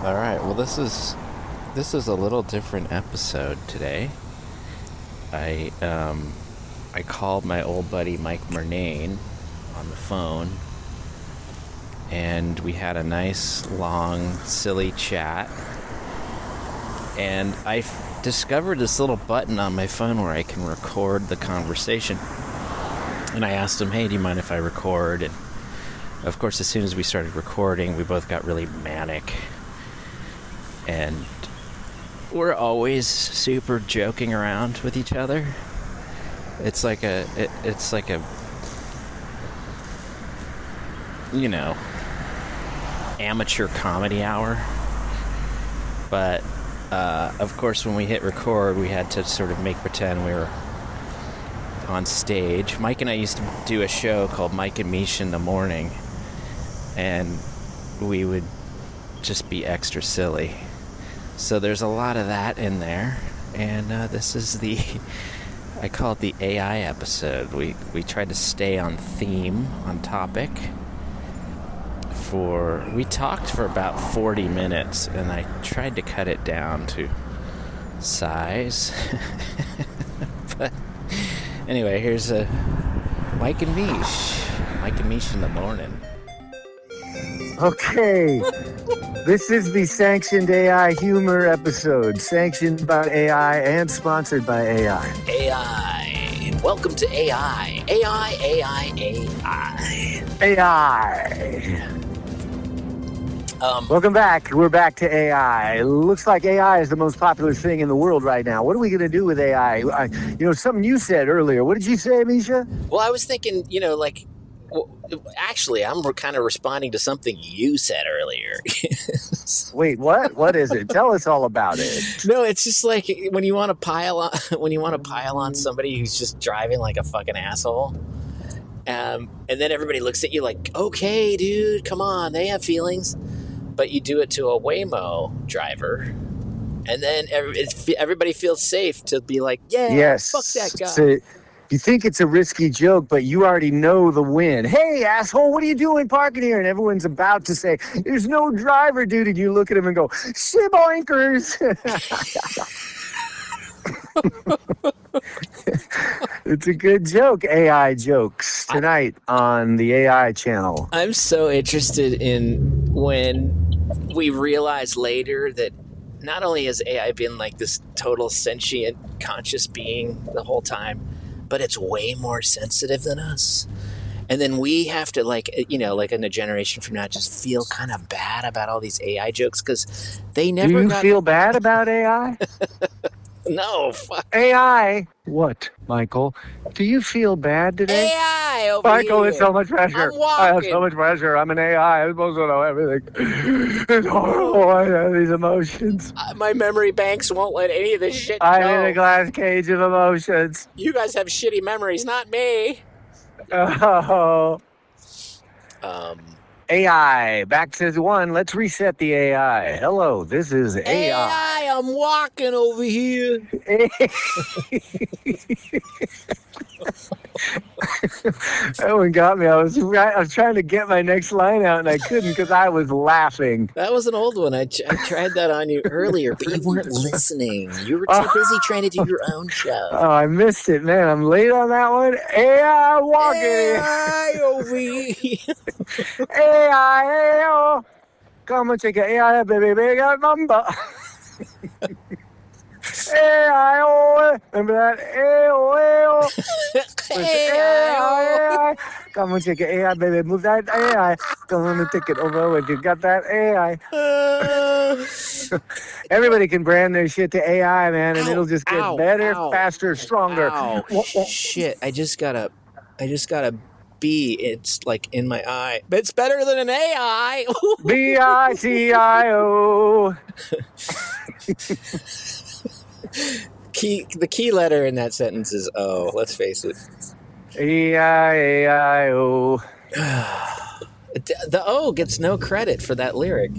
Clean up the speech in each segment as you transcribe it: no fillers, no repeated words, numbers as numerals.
All right. Well, this is a little different episode today. I called my old buddy Mike Murnane on the phone, and we had a nice, long, silly chat. And I discovered this little button on my phone where I can record the conversation. And I asked him, "Hey, do you mind if I record?" And of course, as soon as we started recording, we both got really manic. And we're always super joking around with each other. It's like a amateur comedy hour. But of course, when we hit record, we had to sort of make pretend we were on stage. Mike and I used to do a show called Mike and Misha in the Morning, and we would just be extra silly. So there's a lot of that in there, and this is I call it the AI episode. We tried to stay on theme, on topic. We talked for about 40 minutes, and I tried to cut it down to size. But anyway, here's Mike and Mish in the morning. Okay, this is the Sanctioned AI Humor episode, sanctioned by AI and sponsored by AI. AI. Welcome to AI. AI. AI. Welcome back. We're back to AI. It looks like AI is the most popular thing in the world right now. What are we going to do with AI? Something you said earlier. What did you say, Misha? Well, I was thinking, actually, I'm kind of responding to something you said earlier. Wait, what? What is it? Tell us all about it. No, it's just like when you want to pile on somebody who's just driving like a fucking asshole. And then everybody looks at you like, okay, dude, come on, they have feelings. But you do it to a Waymo driver, and then everybody feels safe to be like, yeah, yes, fuck that guy. So you think it's a risky joke, but you already know the win. Hey, asshole, what are you doing parking here? And everyone's about to say, there's no driver, dude. And you look at him and go, shiboinkers. It's a good joke. AI jokes tonight on the AI channel. I'm so interested in when we realize later that not only has AI been like this total sentient conscious being the whole time, but it's way more sensitive than us. And then we have to like in a generation from now, just feel kind of bad about all these AI jokes because they never Do you feel bad about AI? No, fuck. AI. What, Michael? Do you feel bad today? AI over Michael, here. It's so much pressure. I have so much pressure. I'm an AI. I'm supposed to know everything. It's horrible. I have these emotions. My memory banks won't let any of this shit go. I'm in a glass cage of emotions. You guys have shitty memories, not me. Oh. AI, back to one. Let's reset the AI. Hello, this is AI. AI, I'm walking over here. That one got me. I was trying to get my next line out, and I couldn't because I was laughing. That was an old one. I tried that on you earlier, but you weren't listening. You were too busy trying to do your own show. Oh, I missed it, man. I'm late on that one. AI walking. AI over here. AI, come and take an AI, baby, big number. AI, remember that? AI. Come and take an AI, baby, move that AI. Come on and take it over if you got that AI. Everybody can brand their shit to AI, man, and it'll just get better, faster, stronger. Shit, I just got a B. It's like in my eye. But it's better than an AI. BICIO. The key letter in that sentence is O. Let's face it. E-I-A-I-O. The O gets no credit for that lyric.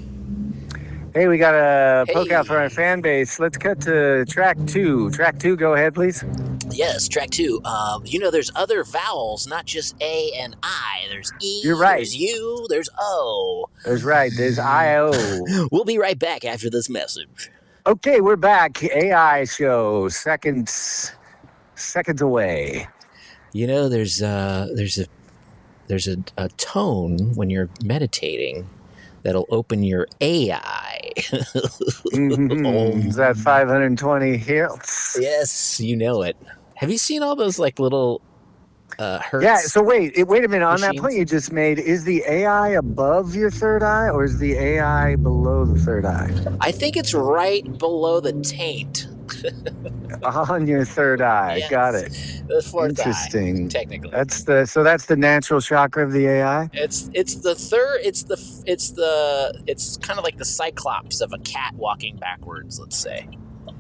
Hey, we got a poke out for our fan base. Let's cut to track 2. Track 2, go ahead, please. Yes, track 2. There's other vowels, not just A and I. There's E, You're right. there's U, there's O. There's right. There's IO. We'll be right back after this message. Okay, we're back. AI show. Seconds away. There's a tone when you're meditating that'll open your AI. Is that 520 hertz? Yes, you know it. Have you seen all those like little hertz? Yeah, so wait a minute. On that machines? point you just made, is the AI above your third eye or is the AI below the third eye? I think it's right below the taint. On your third eye. Yes. Got it. The fourth Interesting. eye, technically. That's the natural chakra of the AI? It's kind of like the cyclops of a cat walking backwards, let's say.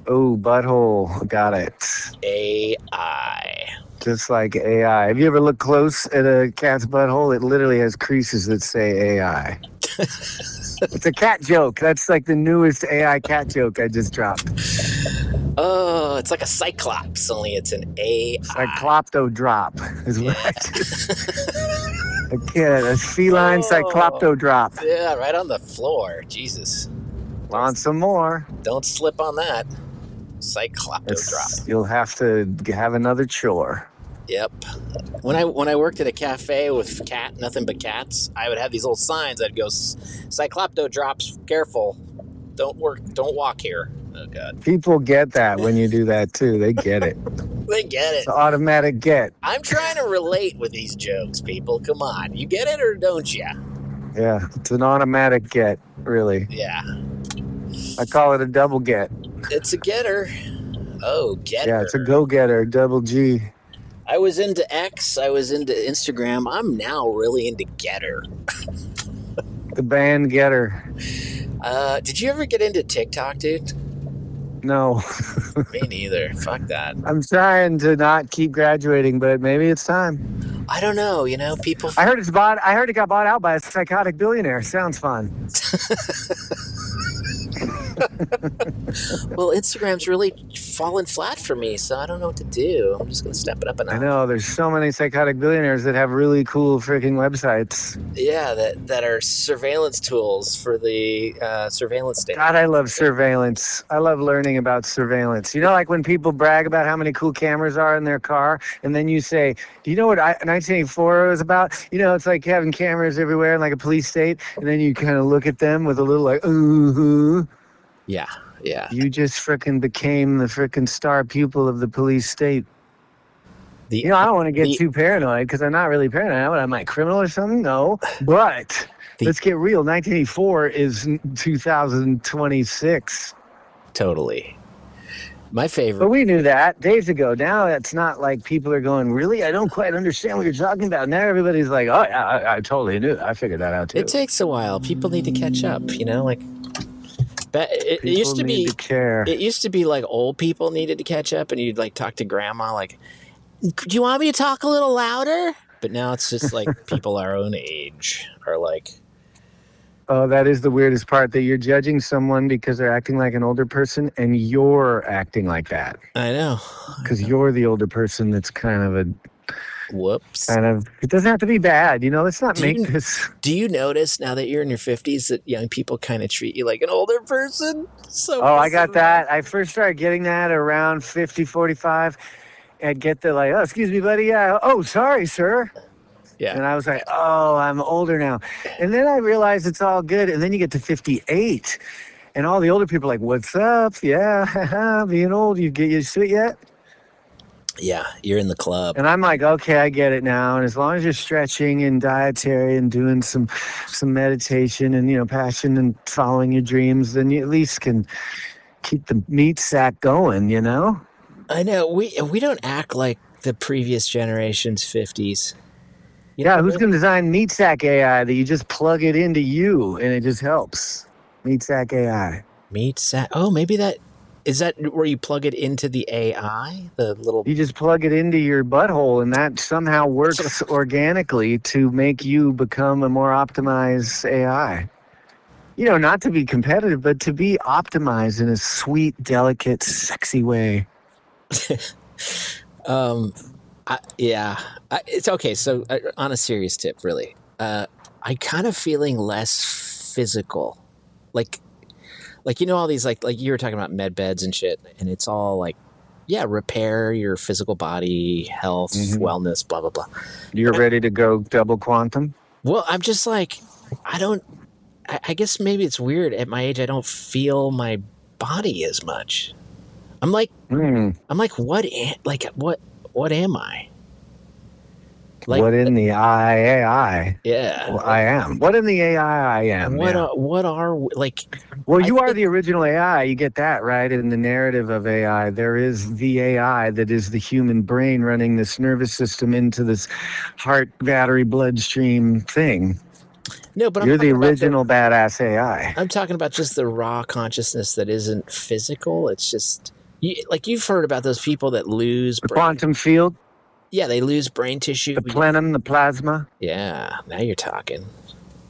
Oh, butthole. Got it. AI. Just like AI. Have you ever looked close at a cat's butthole? It literally has creases that say AI. It's a cat joke. That's like the newest AI cat joke I just dropped. Oh, it's like a cyclops, only it's an AI. Cyclopto drop is what I just... a feline cyclopto drop. Yeah, right on the floor. Jesus. Want some more? Don't slip on that. Cyclopto drop. You'll have to have another chore. Yep. When I worked at a cafe with nothing but cats, I would have these little signs that'd go, Cyclopto drops, careful. Don't walk here. Oh, God. People get that when you do that, too. They get it. They get it. It's an automatic get. I'm trying to relate with these jokes, people. Come on. You get it or don't you? Yeah, it's an automatic get, really. Yeah. I call it a double get. It's a getter. Oh, getter. Yeah, it's a go-getter, double G. I was into X. I was into Instagram. I'm now really into Getter. The band Getter. Did you ever get into TikTok, dude? No. Me neither. Fuck that. I'm trying to not keep graduating, but maybe it's time. I don't know. People. I heard it got bought out by a psychotic billionaire. Sounds fun. Well, Instagram's really fallen flat for me, so I don't know what to do. I'm just going to step it up a notch. I know. There's so many psychotic billionaires that have really cool freaking websites. Yeah, that are surveillance tools for the surveillance state. God, I love surveillance. I love learning about surveillance. Like when people brag about how many cool cameras are in their car, and then you say, do you know what 1984 was about? It's like having cameras everywhere in like a police state, and then you kind of look at them with a little like, ooh. Yeah. You just frickin' became the frickin' star pupil of the police state. I don't want to get too paranoid because I'm not really paranoid. What, am I a criminal or something? No. But let's get real. 1984 is 2026. Totally. My favorite. But we knew that days ago. Now it's not like people are going, really? I don't quite understand what you're talking about. Now everybody's like, oh, yeah, I totally knew. I figured that out too. It takes a while. People need to catch up, It used to be care. It used to be like old people needed to catch up, and you'd like talk to grandma like, "Do you want me to talk a little louder?" But now it's just like people our own age are like, "Oh, that is the weirdest part, that you're judging someone because they're acting like an older person, and you're acting like that." I know, because you're the older person. That's kind of a whoops. It doesn't have to be bad, let's not make this. Do you notice now that you're in your 50s that young people kind of treat you like an older person? I got that. I first started getting that around 50, 45. I'd get the like, oh, excuse me, buddy. Yeah. Oh, sorry, sir. Yeah. And I was like, oh, I'm older now. And then I realized it's all good. And then you get to 58 and all the older people are like, what's up? Yeah. Being old, you get used to it yet? Yeah, you're in the club. And I'm like, okay, I get it now. And as long as you're stretching and dietary and doing some meditation and, passion and following your dreams, then you at least can keep the meat sack going, I know. We don't act like the previous generation's 50s. Who's going to design meat sack AI that you just plug it into you and it just helps? Meat sack AI. Meat sack. Oh, maybe that. Is that where you plug it into the AI? The little. You just plug it into your butthole, and that somehow works organically to make you become a more optimized AI. Not to be competitive, but to be optimized in a sweet, delicate, sexy way. It's okay. So on a serious tip, really, I kind of feeling less physical, like all these like you were talking about med beds and shit, and it's all like, yeah, repair your physical body, health, wellness, blah blah blah. You're ready to go double quantum? Well, I'm just like, I don't. I guess maybe it's weird at my age. I don't feel my body as much. I'm like, what? What am I? Like, what in the AI? yeah, Well, I am. What in the AI I am? What yeah. what are like? Well, you are the original AI. You get that, right? In the narrative of AI, there is the AI that is the human brain running this nervous system into this heart, battery, bloodstream thing. No, but You're the original badass AI. I'm talking about just the raw consciousness that isn't physical. It's just like you've heard about those people that lose the quantum field. Yeah, they lose brain tissue. The plenum, the plasma. Yeah, now you're talking.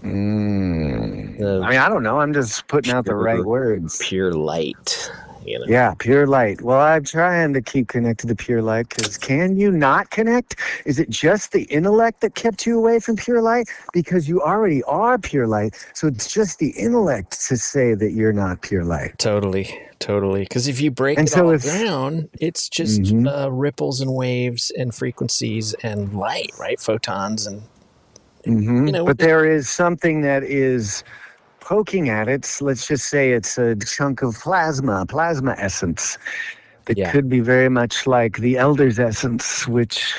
I mean, I don't know. I'm just putting out the right words. Pure light. You know? Yeah, pure light. Well, I'm trying to keep connected to pure light because can you not connect? Is it just the intellect that kept you away from pure light? Because you already are pure light. So it's just the intellect to say that you're not pure light. Totally. Because if you break it all down, it's just ripples and waves and frequencies and light, right? Photons and, But there is something that is poking at it. Let's just say it's a chunk of plasma essence that could be very much like the elder's essence, which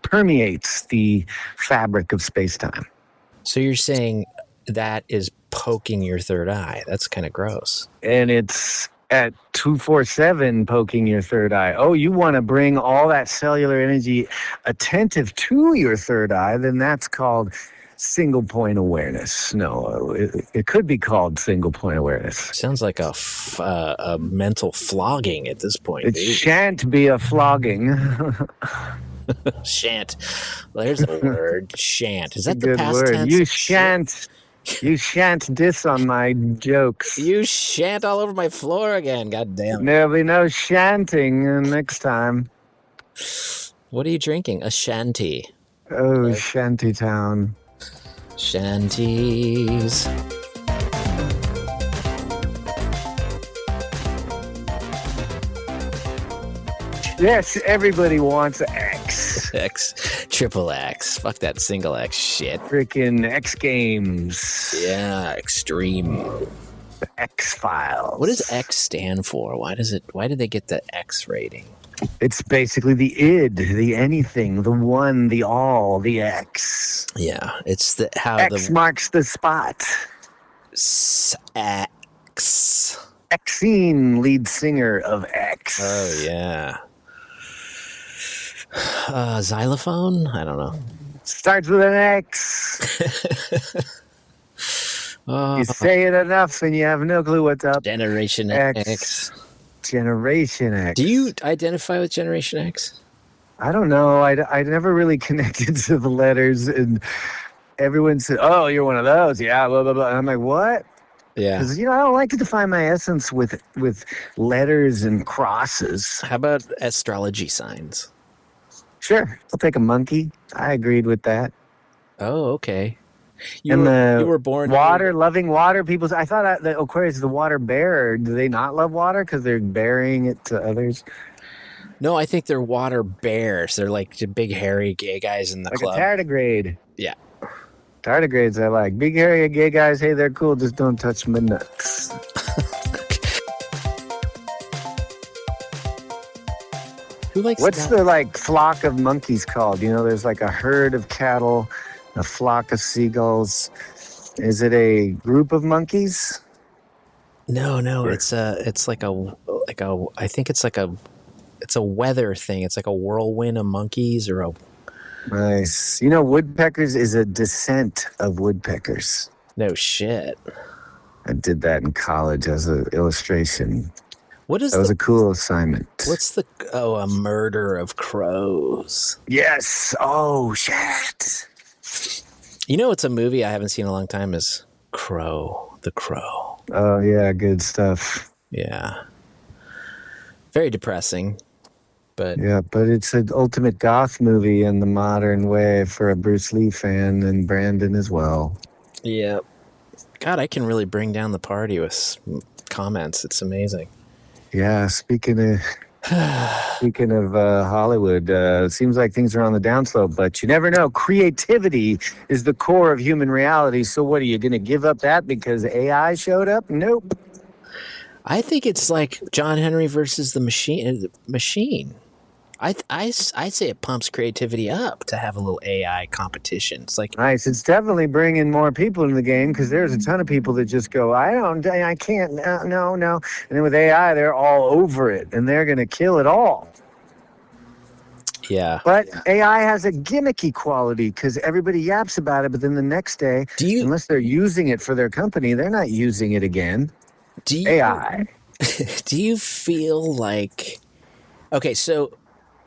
permeates the fabric of space-time. So you're saying that is poking your third eye. That's kind of gross. And it's at 247 poking your third eye. Oh, you want to bring all that cellular energy attentive to your third eye, then that's called single point awareness. No, it could be called single point awareness. Sounds like a mental flogging at this point. It shan't be a flogging. Shan't. Well, there's a word. Shan't. Is that the good past word? tense? You shan't diss on my jokes. You shan't all over my floor again. God damn it. There'll be no shanting next time. What are you drinking? A shanty. Oh, Shantytown. Shanties. Yes, everybody wants X. Triple X. Fuck that single X shit. Freaking X Games. Yeah, extreme. The X-Files. What does X stand for? Why did they get the X rating? It's basically the id, the anything, the one, the all, the X. Yeah, it's X marks the spot. X. Exene, lead singer of X. Oh yeah. Xylophone? I don't know. Starts with an X. You say it enough and you have no clue what's up. Generation X. Generation X. Do you identify with Generation X? I don't know. I never really connected to the letters, and everyone said, "Oh, you're one of those." Yeah, blah blah blah. And I'm like, what? Yeah. Because I don't like to define my essence with letters and crosses. How about astrology signs? Sure, I'll take a monkey. I agreed with that. Oh, okay. You were born loving water. I thought that Aquarius is the water bearer. Do they not love water because they're bearing it to others? No, I think they're water bears. They're like big hairy gay guys in the club. Like a tardigrade. Yeah. Tardigrades I like. Big hairy gay guys, hey, they're cool. Just don't touch my nuts. What's the flock of monkeys called? There's like a herd of cattle, a flock of seagulls. Is it a group of monkeys? No. It's like a I think it's a weather thing. It's like a whirlwind of monkeys or a. Nice. Woodpeckers is a descent of woodpeckers. No shit. I did that in college as an illustration. That was a cool assignment. What's a murder of crows? Yes. Oh, shit. It's a movie I haven't seen in a long time is Crow. The Crow. Oh, yeah. Good stuff. Yeah. Very depressing. But Yeah, but it's an ultimate goth movie in the modern way for a Bruce Lee fan and Brandon as well. yeah, God, I can really bring down the party with comments. It's amazing. Yeah, speaking of Hollywood, it seems like things are on the downslope, but you never know. Creativity is the core of human reality. So what, are you going to give up that because AI showed up? Nope. I think it's like John Henry versus the machine. I say it pumps creativity up to have a little AI competition. It's like, Nice. It's definitely bringing more people into the game because there's a ton of people that just go, I can't, no. And then with AI, they're all over it and they're going to kill it all. yeah. But AI has a gimmicky quality because everybody yaps about it, but then the next day, unless they're using it for their company, they're not using it again. AI. Do you feel like, okay, so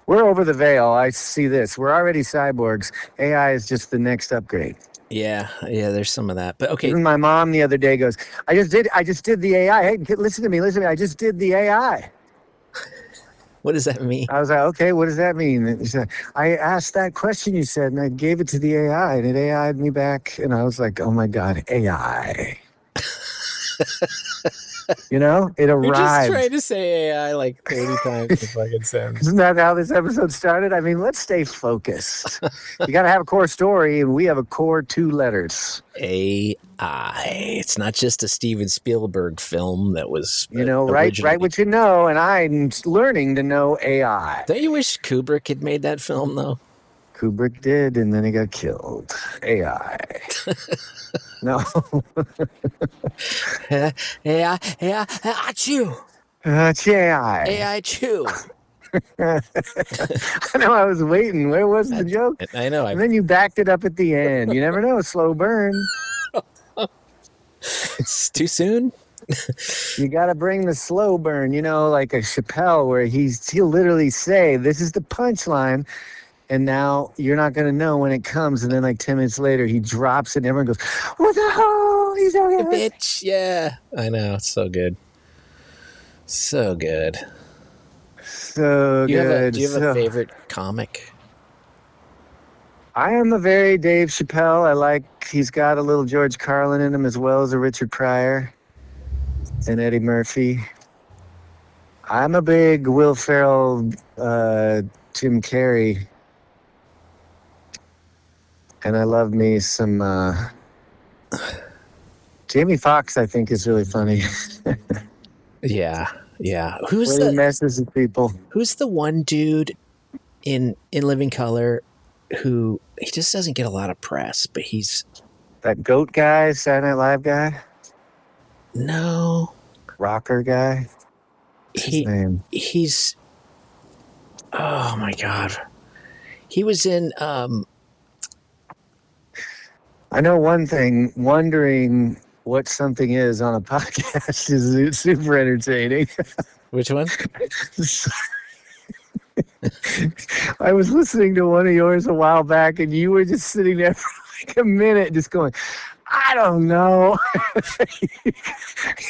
we're over the veil. I see this. We're already cyborgs. AI is just the next upgrade. Yeah, there's some of that. But okay. Even my mom the other day goes, I just did the AI. Hey, listen to me. I just did the AI. What does that mean? I was like, okay, what does that mean? And she said, I asked that question you said, and I gave it to the AI, and it AI'd me back. And I was like, oh my God, AI. You know, it arrived. You're just trying to say AI like 30 times in fucking sentence. Isn't that how this episode started? I mean, let's stay focused. You got to have a core story, and we have a core 2 letters. AI. It's not just a Steven Spielberg film that was, right what you know, and I'm learning to know AI. Don't you wish Kubrick had made that film, though? Kubrick did, and then he got killed. AI. No. AI, achoo. AI. AI chew. I know, I was waiting. Where was the joke? I know. And then you backed it up at the end. You never know, a slow burn. It's too soon? You got to bring the slow burn, like a Chappelle where he'll literally say, this is the punchline. And now you're not going to know when it comes. And then like 10 minutes later, he drops it and everyone goes, what the hell? He's okay. Bitch. Yeah. I know. It's so good. So good. So good. Do you have a favorite comic? I am a very Dave Chappelle. He's got a little George Carlin in him as well as a Richard Pryor and Eddie Murphy. I'm a big Will Ferrell, Jim Carrey. And I love me some Jamie Foxx, I think, is really funny. Yeah. He messes with people. Who's the one dude in Living Color who he just doesn't get a lot of press, but he's that goat guy, Saturday Night Live guy? No. Rocker guy? What's his name? He's oh my God. He was in I know one thing, wondering what something is on a podcast is super entertaining. Which one? I was listening to one of yours a while back, and you were just sitting there for like a minute just going, I don't know.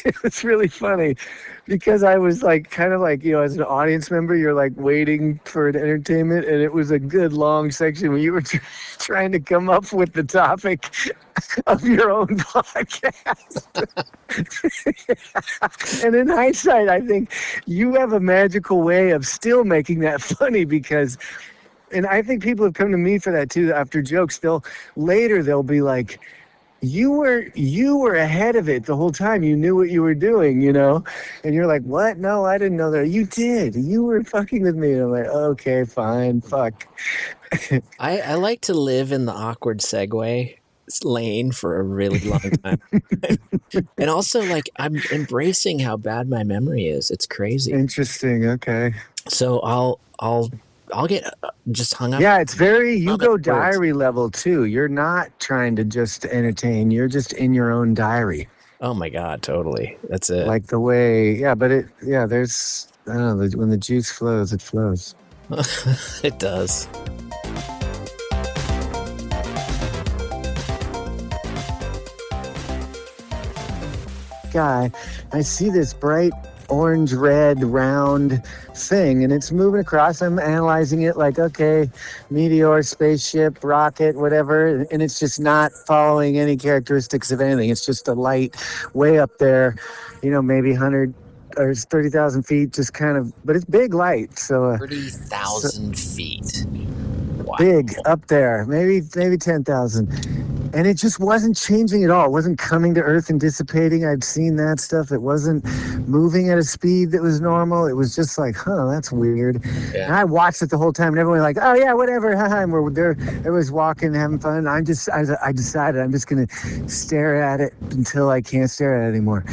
It was really funny because I was kind of as an audience member, you're waiting for an entertainment, and it was a good long section where you were trying to come up with the topic of your own podcast. And in hindsight, I think you have a magical way of still making that funny because, and I think people have come to me for that too. After jokes, they'll be like, you were ahead of it the whole time. You knew what you were doing, and you're like, what? No, I didn't know that. You did. You were fucking with me. And I'm like, okay, fine, fuck. I like to live in the awkward segue lane for a really long time. And also I'm embracing how bad my memory is. It's crazy. Interesting. Okay. So I'll get just hung up. Yeah, it's very, you go diary level too. You're not trying to just entertain. You're just in your own diary. Oh my God, totally. That's it. Like the way, there's, I don't know, when the juice flows, it flows. It does. Guy, I see this bright orange, red, round thing, and it's moving across. I'm analyzing it like, okay, meteor, spaceship, rocket, whatever, and it's just not following any characteristics of anything. It's just a light way up there, maybe 100 or 30,000 feet, just kind of, but it's big light. So 30,000 feet. Wow. big up there, maybe 10,000. And it just wasn't changing at all. It wasn't coming to Earth and dissipating. I'd seen that stuff. It wasn't moving at a speed that was normal. It was just like, that's weird. Yeah. And I watched it the whole time, and everyone was like, oh yeah, whatever. And we're there. Everyone's walking, having fun. I decided I'm just gonna stare at it until I can't stare at it anymore.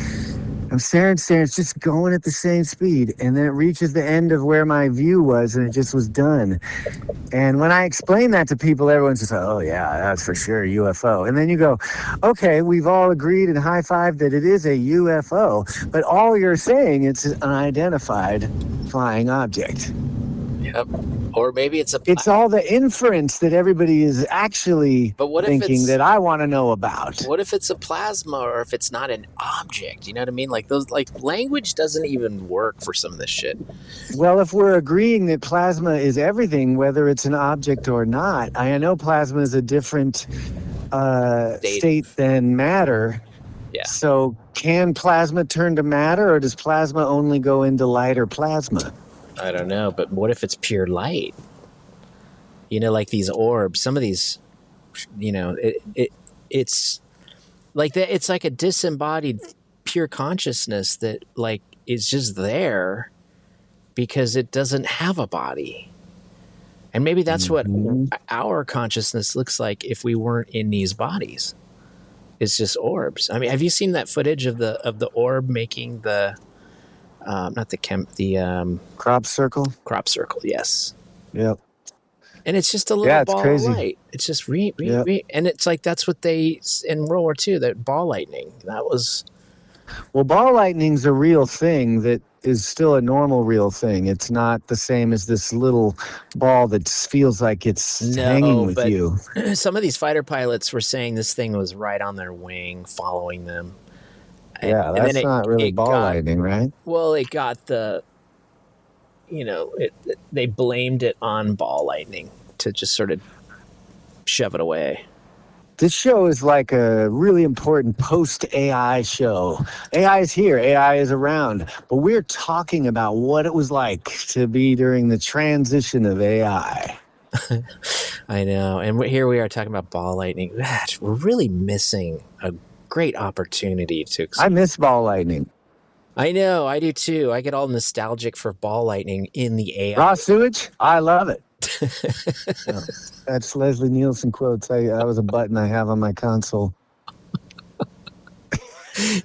I'm staring. It's just going at the same speed. And then it reaches the end of where my view was, and it just was done. And when I explain that to people, everyone's just like, oh, yeah, that's for sure a UFO. And then you go, okay, we've all agreed and high-fived that it is a UFO, but all you're saying it's an unidentified flying object. Yep. Or maybe it's all the inference that everybody is actually thinking that I want to know about. What if it's a plasma, or if it's not an object? You know what I mean? Like language doesn't even work for some of this shit. Well, if we're agreeing that plasma is everything, whether it's an object or not, I know plasma is a different state than matter. Yeah. So can plasma turn to matter, or does plasma only go into light or plasma? I don't know, but what if it's pure light? Like these orbs, some of these, it's like that. It's like a disembodied pure consciousness that like is just there because it doesn't have a body. And maybe that's what our consciousness looks like if we weren't in these bodies. It's just orbs. I mean, have you seen that footage of the orb making the crop circle? Crop circle, yes. Yep. And it's just a little ball crazy. of light. It's just and it's like that's what they in World War II, that ball lightning. That was ball lightning's a real thing that is still a normal real thing. It's not the same as this little ball that feels like it's hanging with you. Some of these fighter pilots were saying this thing was right on their wing, following them. Yeah, that's not really ball lightning, right? Well, it got they blamed it on ball lightning to just sort of shove it away. This show is like a really important post-AI show. AI is here, AI is around, but we're talking about what it was like to be during the transition of AI. I know, and here we are talking about ball lightning. Gosh, we're really missing a great opportunity to I miss ball lightning. I know, I do too. I get all nostalgic for ball lightning in the AI. Raw sewage? I love it. That's Leslie Nielsen quotes. That was a button I have on my console.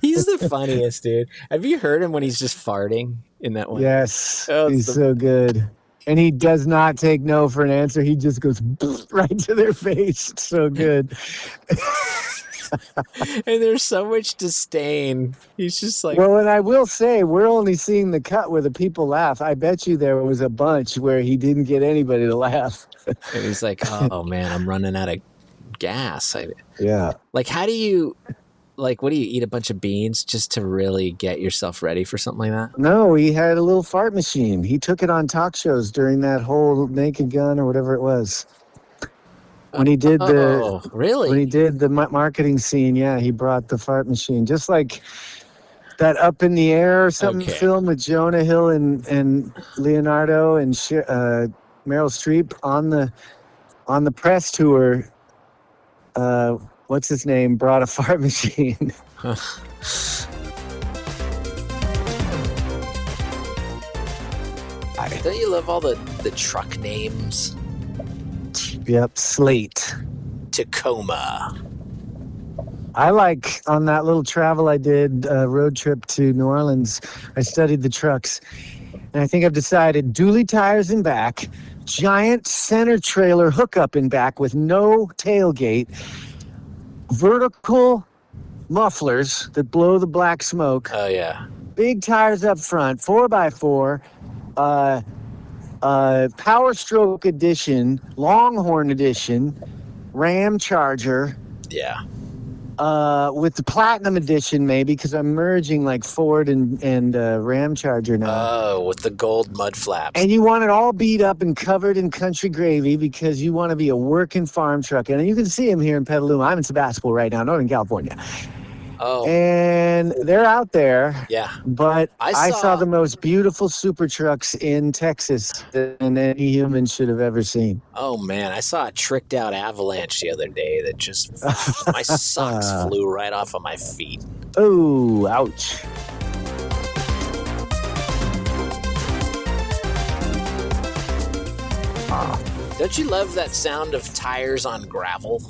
He's the funniest, dude. Have you heard him when he's just farting in that one? Yes, he's so good. And he does not take no for an answer. He just goes right to their face. It's so good. And there's so much disdain. He's just like... Well, and I will say, we're only seeing the cut where the people laugh. I bet you there was a bunch where he didn't get anybody to laugh. And he's like, oh, man, I'm running out of gas. Yeah. Like, how do you... Like, what do you eat? A bunch of beans just to really get yourself ready for something like that? No, he had a little fart machine. He took it on talk shows during that whole Naked Gun or whatever it was. When he did the marketing scene, yeah, he brought the fart machine, just like that Up in the Air or something film with Jonah Hill and Leonardo and Meryl Streep on the press tour. What's his name? Brought a fart machine. Don't you love all the truck names? Yep, Slate. Tacoma. I like, on that little travel I did, road trip to New Orleans, I studied the trucks. And I think I've decided dually tires in back, giant center trailer hookup in back with no tailgate, vertical mufflers that blow the black smoke. Oh, yeah. Big tires up front, 4x4, Power Stroke Edition, Longhorn Edition, Ram Charger. Yeah. With the platinum edition, maybe, because I'm merging like Ford and Ram Charger now. Oh, with the gold mud flaps. And you want it all beat up and covered in country gravy because you want to be a working farm truck. And you can see them here in Petaluma. I'm in Sebastopol right now, Northern California. Oh, And they're out there. yeah. But I saw saw the most beautiful super trucks in Texas than any human should have ever seen. Oh man, I saw a tricked out avalanche the other day that just my socks flew right off of my feet. Oh, ouch. Don't you love that sound of tires on gravel?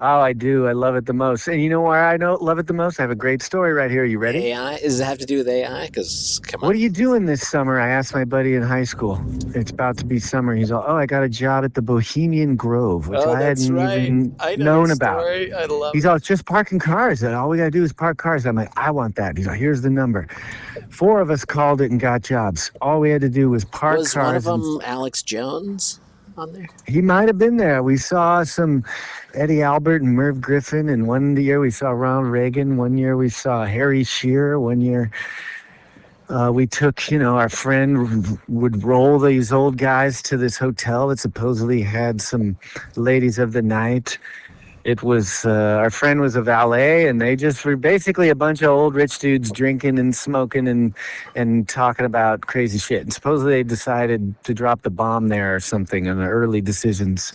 Oh, I do. I love it the most. And you know why I love it the most? I have a great story right here. You ready? AI? Does it have to do with AI? Because come on. What are you doing this summer? I asked my buddy in high school. It's about to be summer. He's all, I got a job at the Bohemian Grove, which I hadn't even known about. I love He's all, it's just parking cars. And all we got to do is park cars. I'm like, I want that. He's like, here's the number. 4 of us called it and got jobs. All we had to do was park Was cars. one of them Alex Jones on there? He might have been there. We saw some Eddie Albert and Merv Griffin, and one year we saw Ronald Reagan. One year we saw Harry Shearer. One year we took, our friend would roll these old guys to this hotel that supposedly had some ladies of the night. It was, our friend was a valet, and they just were basically a bunch of old rich dudes drinking and smoking and talking about crazy shit. And supposedly they decided to drop the bomb there or something in the early decisions.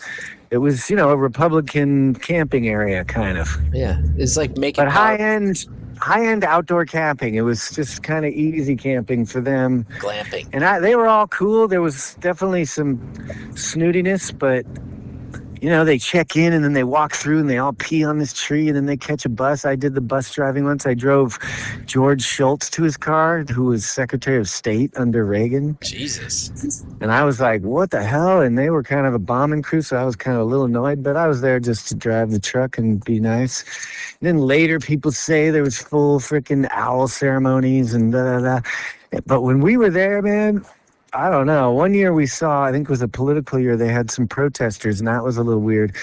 It was, a Republican camping area, kind of. Yeah, it's like making. But high-end outdoor camping. It was just kind of easy camping for them. Glamping. And they were all cool. There was definitely some snootiness, but they check in and then they walk through and they all pee on this tree and then they catch a bus. I did the bus driving once. I drove George Shultz to his car, who was Secretary of State under Reagan. Jesus. And I was like, what the hell? And they were kind of a bombing crew, so I was kind of a little annoyed, but I was there just to drive the truck and be nice. And then later people say there was full freaking owl ceremonies and da-da-da. But when we were there, man, I don't know. One year we saw, I think it was a political year, they had some protesters, and that was a little weird.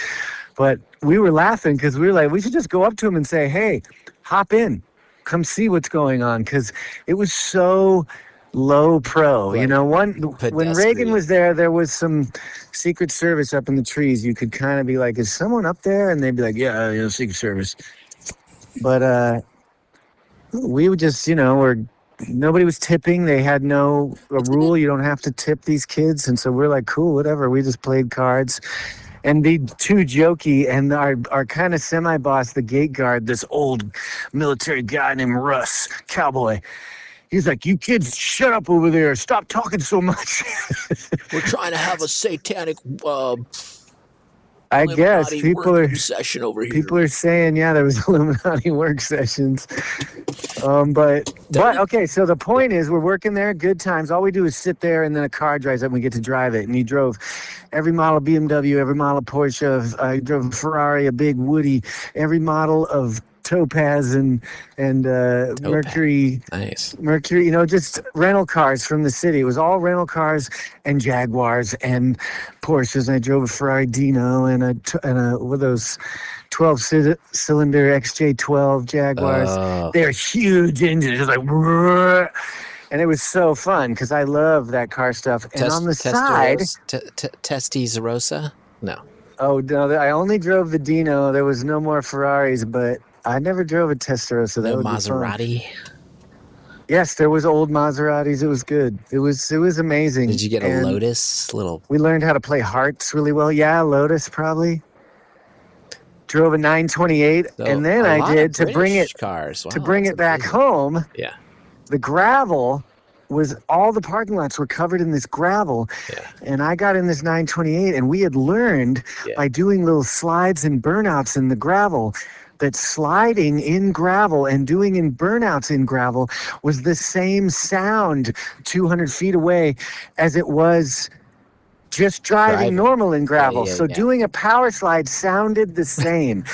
But we were laughing because we were like, we should just go up to them and say, hey, hop in. Come see what's going on. Because it was so low pro. Right. When Reagan was there was some Secret Service up in the trees. You could kind of be like, is someone up there? And they'd be like, yeah, Secret Service. But we would just, nobody was tipping. They had a rule. You don't have to tip these kids. And so we're like, cool, whatever. We just played cards and be too jokey. And our kind of semi-boss, the gate guard, this old military guy named Russ, cowboy, he's like, you kids, shut up over there. Stop talking so much. We're trying to have a satanic I guess people are session over here. People are saying, yeah, there was Illuminati work sessions. But okay, so the point is we're working there, good times. All we do is sit there and then a car drives up and we get to drive it. And he drove every model BMW, every model Porsche. I drove a Ferrari, a big Woody, every model of Topaz and Mercury. Nice. Mercury, just rental cars from the city. It was all rental cars and Jaguars and Porsches. And I drove a Ferrari Dino and a what are those 12-cylinder XJ12 Jaguars. Oh. They're huge engines, just like, brrr. And it was so fun because I love that car stuff. And on the side, Testarossa? No. Oh no, I only drove the Dino. There was no more Ferraris, but I never drove a Testarossa. So that would Maserati. Be fun. Yes, there was old Maseratis. It was good. It was amazing. Did you get a Lotus? We learned how to play hearts really well. Yeah, Lotus probably. Drove a 928, So and then I did to bring it cars. Wow, to bring it back home. Yeah. The gravel was all the parking lots were covered in this gravel. Yeah. And I got in this 928, and we had learned by doing little slides and burnouts in the gravel that sliding in gravel and doing in burnouts in gravel was the same sound 200 feet away as it was just driving normal in gravel. So doing a power slide sounded the same.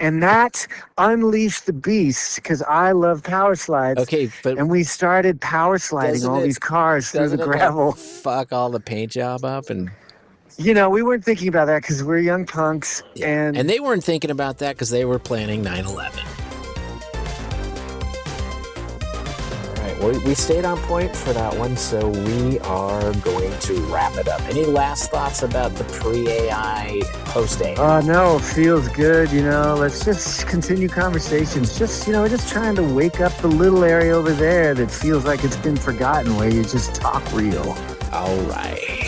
And that unleashed the beast because I love power slides. Okay, and we started power sliding all these cars through the gravel. Fuck all the paint job up and You know, we weren't thinking about that because we're young punks, Yeah. And they weren't thinking about that because they were planning 9/11. All right, well, we stayed on point for that one, so we are going to wrap it up. Any last thoughts about the pre-AI, post-AI? No, feels good. You know, let's just continue conversations. Just, you know, we're just trying to wake up the little area over there that feels like it's been forgotten, where you just talk real. All right.